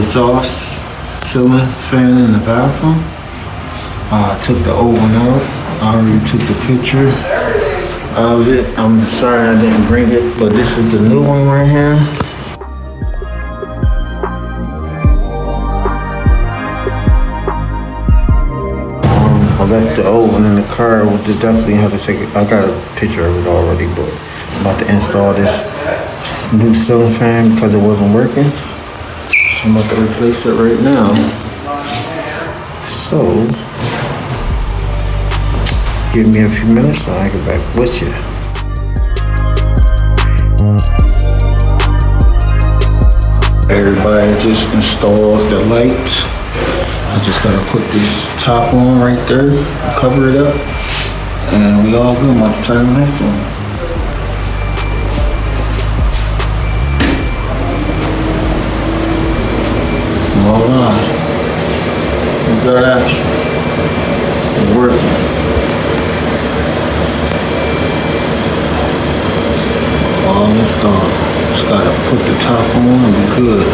exhaust ceiling fan in the bathroom. I took the oven out. I already took the picture of it. I'm sorry I didn't bring it, but this is the new one right here. I left the oven in the car. We definitely have to take it. I got a picture of it already, but I'm about to install this new ceiling fan because it wasn't working. So I'm about to replace it right now. So, give me a few minutes and I'll get back with you. Everybody just installed the lights. I just gotta put this top on right there, cover it up, and we all good. I'm about to turn the lights on. Voila. We got action. It's working. All installed. Just gotta put the top on and we're good.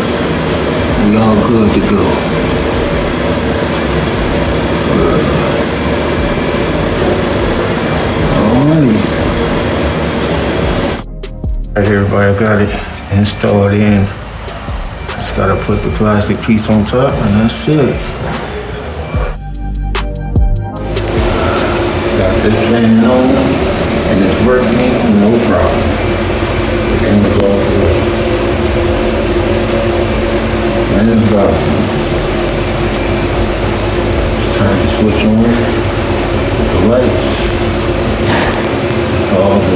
We all good to go. Alright everybody, I got it installed in. Just gotta put the plastic piece on top and that's it. Got this fan on and it's working, no problem. And it's all good. And it's go. Just turn the switch on with the lights. It's all good.